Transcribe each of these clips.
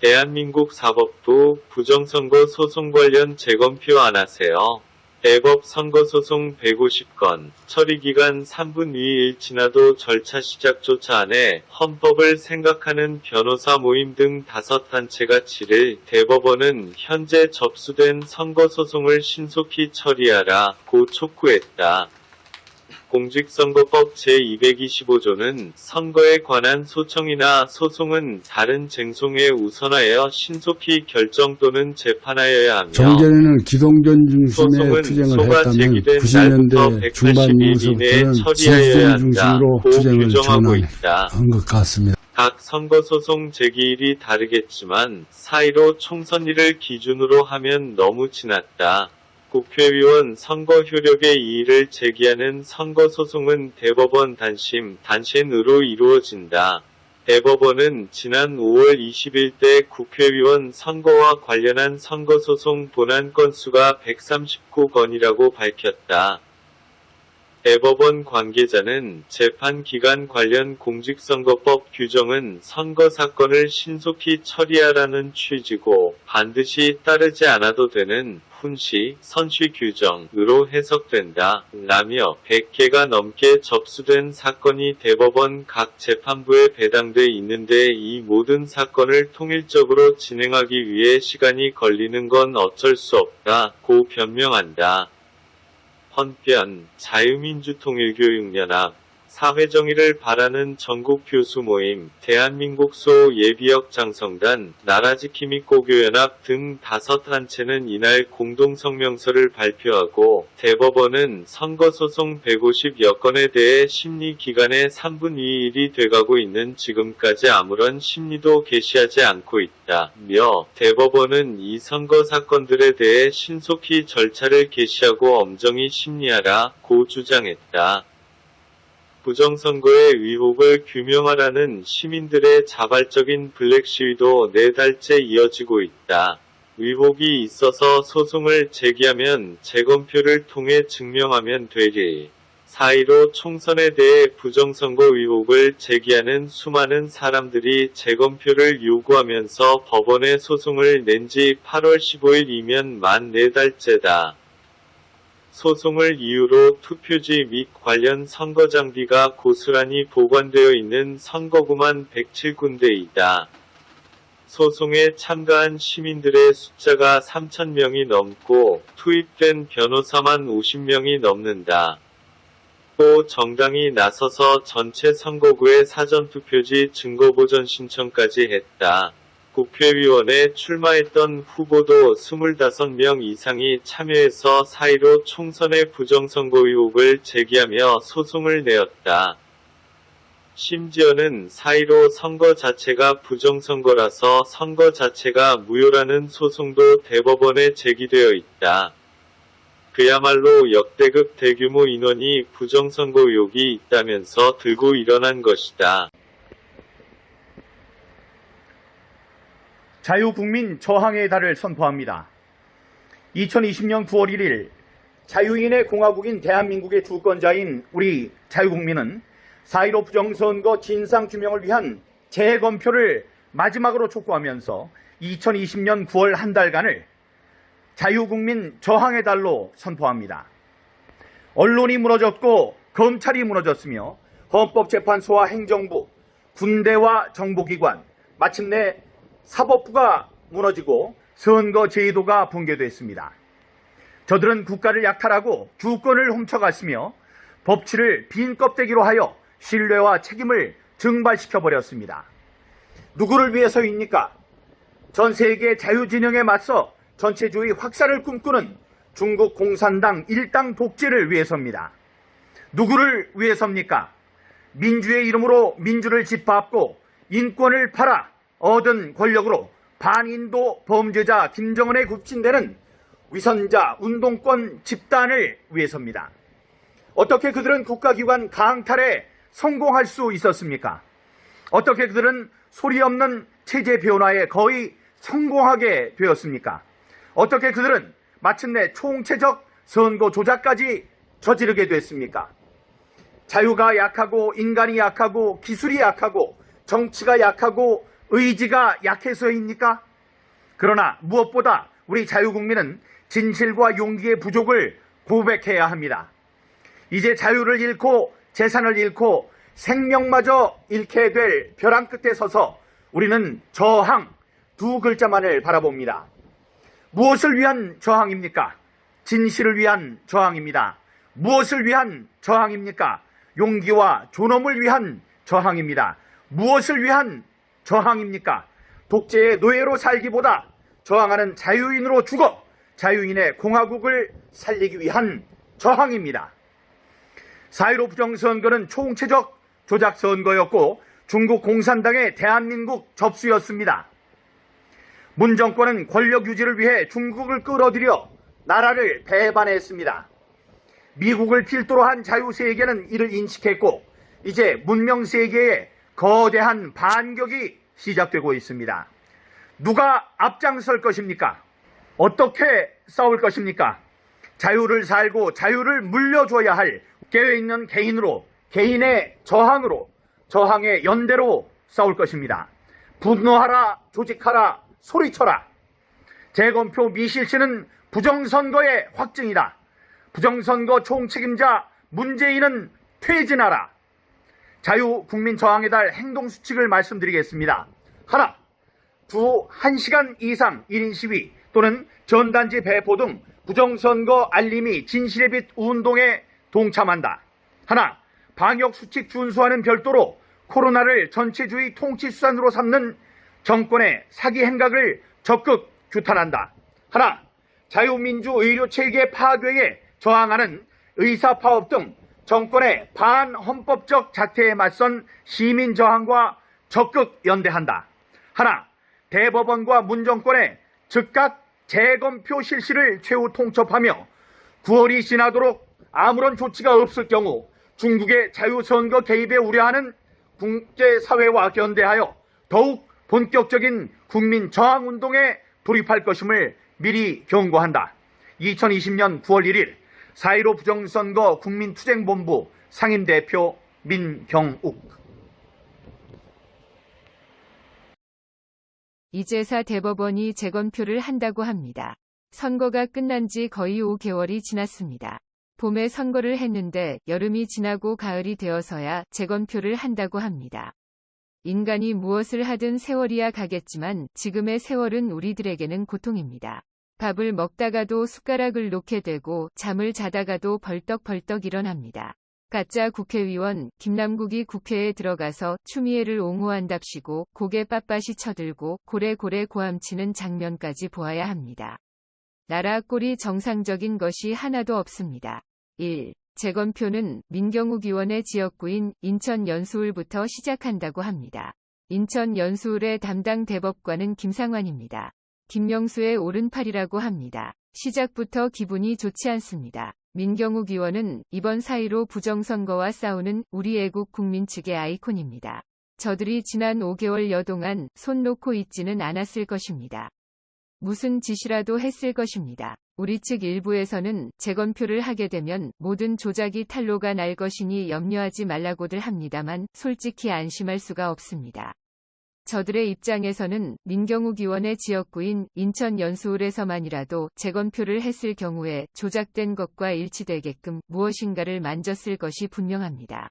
대한민국 사법부 부정선거 소송 관련 재검표 안 하세요. 대법 선거소송 150건, 처리기간 3분 2일 지나도 절차 시작조차 안 해 헌법을 생각하는 변호사 모임 등 5단체가 7일 대법원은 현재 접수된 선거소송을 신속히 처리하라 고 촉구했다. 공직선거법 제225조는 선거에 관한 소청이나 소송은 다른 쟁송에 우선하여 신속히 결정 또는 재판하여야 하며 정전에는 기동전 중심의 소송은 투쟁을 소가 했다면 제기된 90년대 날부터 중반 180일 이내에 이후부터는 처리하여야 진동 한다 중심으로 고 투쟁을 규정하고 있다. 전환한 것 같습니다. 각 선거소송 제기일이 다르겠지만 4.15 총선일을 기준으로 하면 너무 지났다. 국회의원 선거 효력의 이의를 제기하는 선거소송은 대법원 단심으로 이루어진다. 대법원은 지난 5월 20일 때 국회의원 선거와 관련한 선거소송 본안 건수가 139건이라고 밝혔다. 대법원 관계자는 재판 기간 관련 공직선거법 규정은 선거 사건을 신속히 처리하라는 취지고 반드시 따르지 않아도 되는 훈시, 선시 규정으로 해석된다. 라며 100개가 넘게 접수된 사건이 대법원 각 재판부에 배당돼 있는데 이 모든 사건을 통일적으로 진행하기 위해 시간이 걸리는 건 어쩔 수 없다 고 변명한다. 헌편, 자유민주통일교육연합, 사회정의를 바라는 전국 교수 모임, 대한민국 소 예비역 장성단, 나라지킴이 고교연합 등 5단체는 이날 공동성명서를 발표하고 대법원은 선거소송 150여 건에 대해 심리기간의 3분 2일이 돼가고 있는 지금까지 아무런 심리도 개시하지 않고 있다며 대법원은 이 선거 사건들에 대해 신속히 절차를 개시하고 엄정히 심리하라 고 주장했다. 부정선거의 의혹을 규명하라는 시민들의 자발적인 블랙 시위도 4달째 이어지고 있다. 의혹이 있어서 소송을 제기하면 재검표를 통해 증명하면 되리. 4.15 총선에 대해 부정선거 의혹을 제기하는 수많은 사람들이 재검표를 요구하면서 법원에 소송을 낸 지 8월 15일이면 만 4달째다. 소송을 이유로 투표지 및 관련 선거 장비가 고스란히 보관되어 있는 선거구만 107군데이다. 소송에 참가한 시민들의 숫자가 3,000명이 넘고 투입된 변호사만 50명이 넘는다. 또 정당이 나서서 전체 선거구의 사전투표지 증거보전 신청까지 했다. 국회의원에 출마했던 후보도 25명 이상이 참여해서 4.15 총선의 부정선거 의혹을 제기하며 소송을 내었다. 심지어는 4.15 선거 자체가 부정선거라서 선거 자체가 무효라는 소송도 대법원에 제기되어 있다. 그야말로 역대급 대규모 인원이 부정선거 의혹이 있다면서 들고 일어난 것이다. 자유국민 저항의 달을 선포합니다. 2020년 9월 1일 자유인의 공화국인 대한민국의 주권자인 우리 자유국민은 4.15 부정선거 진상규명을 위한 재검표를 마지막으로 촉구하면서 2020년 9월 한 달간을 자유국민 저항의 달로 선포합니다. 언론이 무너졌고 검찰이 무너졌으며 헌법재판소와 행정부, 군대와 정보기관, 마침내 사법부가 무너지고 선거 제도가 붕괴됐습니다. 저들은 국가를 약탈하고 주권을 훔쳐갔으며 법치를 빈 껍데기로 하여 신뢰와 책임을 증발시켜버렸습니다. 누구를 위해서입니까? 전 세계 자유진영에 맞서 전체주의 확산을 꿈꾸는 중국 공산당 일당 독재를 위해서입니다. 누구를 위해서입니까? 민주의 이름으로 민주를 짓밟고 인권을 팔아 얻은 권력으로 반인도 범죄자 김정은에 굽신대는 위선자 운동권 집단을 위해서입니다. 어떻게 그들은 국가기관 강탈에 성공할 수 있었습니까? 어떻게 그들은 소리 없는 체제 변화에 거의 성공하게 되었습니까? 어떻게 그들은 마침내 총체적 선거 조작까지 저지르게 됐습니까? 자유가 약하고 인간이 약하고 기술이 약하고 정치가 약하고 의지가 약해서입니까? 그러나 무엇보다 우리 자유국민은 진실과 용기의 부족을 고백해야 합니다. 이제 자유를 잃고 재산을 잃고 생명마저 잃게 될 벼랑 끝에 서서 우리는 저항 두 글자만을 바라봅니다. 무엇을 위한 저항입니까? 진실을 위한 저항입니다. 무엇을 위한 저항입니까? 용기와 존엄을 위한 저항입니다. 무엇을 위한 저항입니까? 독재의 노예로 살기보다 저항하는 자유인으로 죽어 자유인의 공화국을 살리기 위한 저항입니다. 4.15 부정선거는 총체적 조작선거였고 중국 공산당의 대한민국 접수였습니다. 문 정권은 권력 유지를 위해 중국을 끌어들여 나라를 배반했습니다. 미국을 필두로 한 자유세계는 이를 인식했고 이제 문명세계의 거대한 반격이 시작되고 있습니다. 누가 앞장설 것입니까? 어떻게 싸울 것입니까? 자유를 살고 자유를 물려줘야 할 깨어있는 개인으로, 개인의 저항으로, 저항의 연대로 싸울 것입니다. 분노하라, 조직하라, 소리쳐라. 재검표 미실시는 부정선거의 확증이다. 부정선거 총책임자 문재인은 퇴진하라. 자유국민저항의 달 행동수칙을 말씀드리겠습니다. 하나, 주 1시간 이상 1인 시위 또는 전단지 배포 등 부정선거 알림이 진실의 빛 운동에 동참한다. 하나, 방역수칙 준수하는 별도로 코로나를 전체주의 통치수단으로 삼는 정권의 사기 행각을 적극 규탄한다. 하나, 자유민주의료체계 파괴에 저항하는 의사파업 등 정권의 반헌법적 자태에 맞선 시민저항과 적극 연대한다. 하나, 대법원과 문정권의 즉각 재검표 실시를 최후 통첩하며 9월이 지나도록 아무런 조치가 없을 경우 중국의 자유선거 개입에 우려하는 국제사회와 견대하여 더욱 본격적인 국민 저항운동에 돌입할 것임을 미리 경고한다. 2020년 9월 1일 4.15 부정선거 국민투쟁본부 상임대표 민경욱. 이제사 대법원이 재검표를 한다고 합니다. 선거가 끝난 지 거의 5개월이 지났습니다. 봄에 선거를 했는데 여름이 지나고 가을이 되어서야 재검표를 한다고 합니다. 인간이 무엇을 하든 세월이야 가겠지만 지금의 세월은 우리들에게는 고통입니다. 밥을 먹다가도 숟가락을 놓게 되고 잠을 자다가도 벌떡벌떡 일어납니다. 가짜 국회의원 김남국이 국회에 들어가서 추미애를 옹호한답시고 고개 빳빳이 쳐들고 고래고래 고함치는 장면까지 보아야 합니다. 나라 꼴이 정상적인 것이 하나도 없습니다. 1. 재검표는 민경욱 의원의 지역구인 인천 연수울부터 시작한다고 합니다. 인천 연수울의 담당 대법관은 김상환입니다. 김명수의 오른팔이라고 합니다. 시작부터 기분이 좋지 않습니다. 민경욱 의원은 이번 4.15 부정선거와 싸우는 우리 애국 국민 측의 아이콘입니다. 저들이 지난 5개월여 동안 손 놓고 있지는 않았을 것입니다. 무슨 짓이라도 했을 것입니다. 우리 측 일부에서는 재검표를 하게 되면 모든 조작이 탄로가 날 것이니 염려하지 말라고들 합니다만 솔직히 안심할 수가 없습니다. 저들의 입장에서는 민경욱 의원의 지역구인 인천 연수울에서만이라도 재검표를 했을 경우에 조작된 것과 일치되게끔 무엇인가를 만졌을 것이 분명합니다.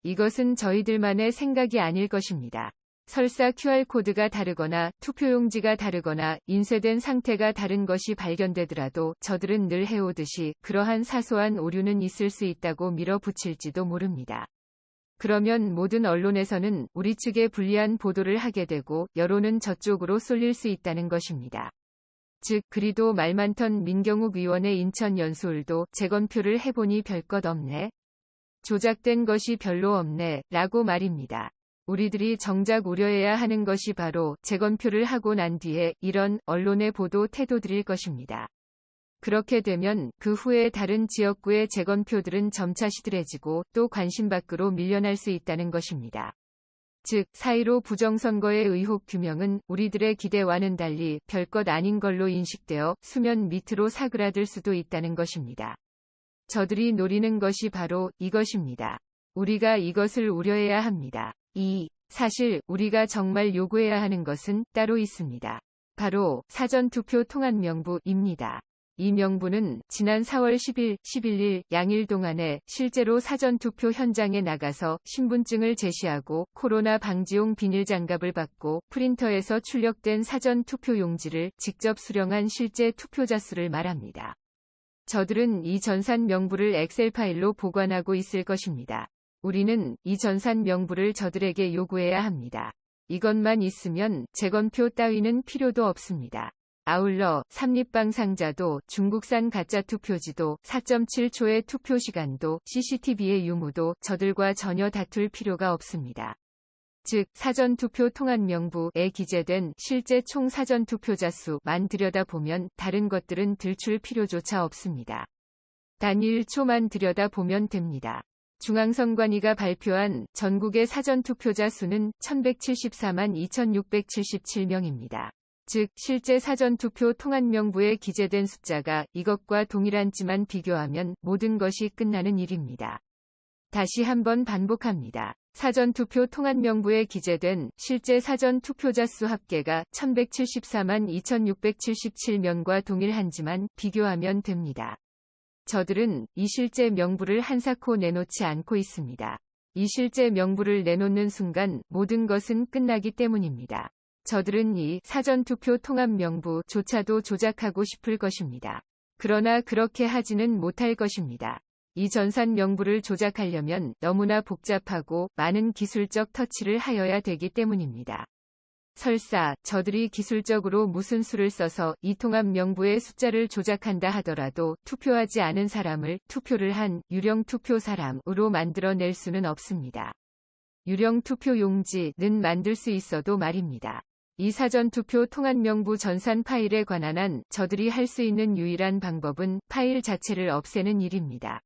이것은 저희들만의 생각이 아닐 것입니다. 설사 QR코드가 다르거나 투표용지가 다르거나 인쇄된 상태가 다른 것이 발견되더라도 저들은 늘 해오듯이 그러한 사소한 오류는 있을 수 있다고 밀어붙일지도 모릅니다. 그러면 모든 언론에서는 우리 측에 불리한 보도를 하게 되고 여론은 저쪽으로 쏠릴 수 있다는 것입니다. 즉 그리도 말 많던 민경욱 의원의 인천 연수울도 재검표를 해보니 별것 없네. 조작된 것이 별로 없네. 라고 말입니다. 우리들이 정작 우려해야 하는 것이 바로 재검표를 하고 난 뒤에 이런 언론의 보도 태도들일 것입니다. 그렇게 되면 그 후에 다른 지역구의 재검표들은 점차 시들해지고 또 관심 밖으로 밀려날 수 있다는 것입니다. 즉 4.15 부정선거의 의혹 규명은 우리들의 기대와는 달리 별것 아닌 걸로 인식되어 수면 밑으로 사그라들 수도 있다는 것입니다. 저들이 노리는 것이 바로 이것입니다. 우리가 이것을 우려해야 합니다. 2. 사실 우리가 정말 요구해야 하는 것은 따로 있습니다. 바로 사전투표 통합명부입니다. 이 명부는 지난 4월 10일, 11일 양일 동안에 실제로 사전투표 현장에 나가서 신분증을 제시하고 코로나 방지용 비닐장갑을 받고 프린터에서 출력된 사전투표 용지를 직접 수령한 실제 투표자 수를 말합니다. 저들은 이 전산 명부를 엑셀 파일로 보관하고 있을 것입니다. 우리는 이 전산 명부를 저들에게 요구해야 합니다. 이것만 있으면 재건표 따위는 필요도 없습니다. 아울러 삼립방상자도 중국산 가짜투표지도 4.7초의 투표시간도 CCTV의 유무도 저들과 전혀 다툴 필요가 없습니다. 즉 사전투표 통합명부에 기재된 실제 총 사전투표자 수만 들여다보면 다른 것들은 들출 필요조차 없습니다. 단 1초만 들여다보면 됩니다. 중앙선관위가 발표한 전국의 사전투표자 수는 1174만 2677명입니다. 즉 실제 사전투표 통합명부에 기재된 숫자가 이것과 동일한지만 비교하면 모든 것이 끝나는 일입니다. 다시 한번 반복합니다. 사전투표 통합명부에 기재된 실제 사전투표자 수 합계가 1174만 2677명과 동일한지만 비교하면 됩니다. 저들은 이 실제 명부를 한사코 내놓지 않고 있습니다. 이 실제 명부를 내놓는 순간 모든 것은 끝나기 때문입니다. 저들은 이 사전투표 통합명부조차도 조작하고 싶을 것입니다. 그러나 그렇게 하지는 못할 것입니다. 이 전산 명부를 조작하려면 너무나 복잡하고 많은 기술적 터치를 하여야 되기 때문입니다. 설사 저들이 기술적으로 무슨 수를 써서 이 통합 명부의 숫자를 조작한다 하더라도 투표하지 않은 사람을 투표를 한 유령 투표 사람으로 만들어낼 수는 없습니다. 유령 투표 용지는 만들 수 있어도 말입니다. 이 사전투표 통합명부 전산 파일에 관한 한 저들이 할 수 있는 유일한 방법은 파일 자체를 없애는 일입니다.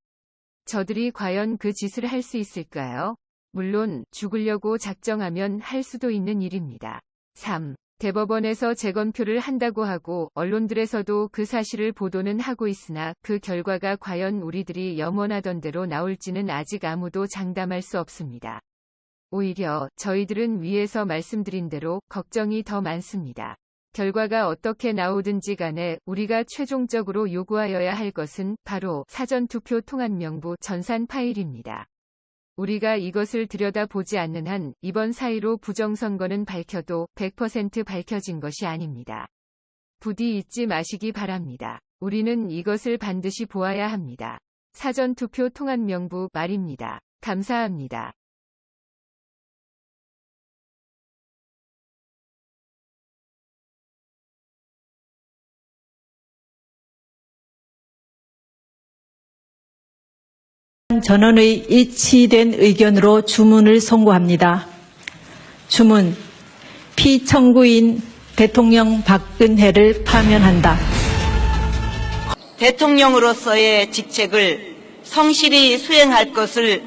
저들이 과연 그 짓을 할 수 있을까요? 물론 죽으려고 작정하면 할 수도 있는 일입니다. 3. 대법원에서 재검표를 한다고 하고 언론들에서도 그 사실을 보도는 하고 있으나 그 결과가 과연 우리들이 염원하던 대로 나올지는 아직 아무도 장담할 수 없습니다. 오히려 저희들은 위에서 말씀드린 대로 걱정이 더 많습니다. 결과가 어떻게 나오든지 간에 우리가 최종적으로 요구하여야 할 것은 바로 사전투표 통합명부 전산 파일입니다. 우리가 이것을 들여다보지 않는 한 이번 사이로 부정선거는 밝혀도 100% 밝혀진 것이 아닙니다. 부디 잊지 마시기 바랍니다. 우리는 이것을 반드시 보아야 합니다. 사전투표 통합명부 말입니다. 감사합니다. 전원의 일치된 의견으로 주문을 송구합니다. 주문, 피청구인 대통령 박근혜를 파면한다. 대통령으로서의 직책을 성실히 수행할 것을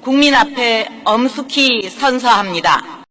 국민 앞에 엄숙히 선서합니다.